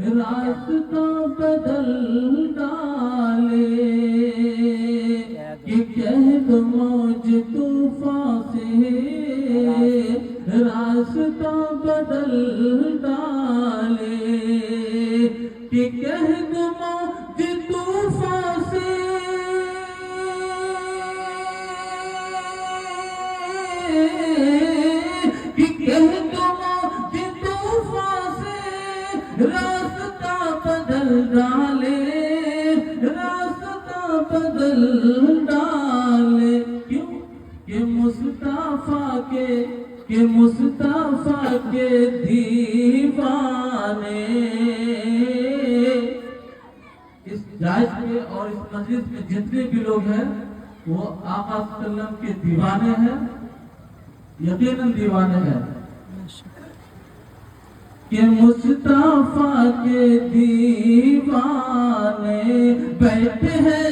راستہ بدل ڈالے کہ قہد موج طوفان سے راستہ بدل ڈالے کہ قہد موج طوفان سے کہ قہد موج طوفان سے راستہ بدل ڈالے راستہ بدل ڈالے کیوں کہ مصطفیٰ کے دیوانے اس جائز کے اور اس مجلس میں جتنے بھی لوگ ہیں وہ آقا صلی اللہ علیہ وسلم کے دیوانے ہیں، یقیناً دیوانے ہیں کہ مصطفیٰ کے دیوانے بیٹھے ہیں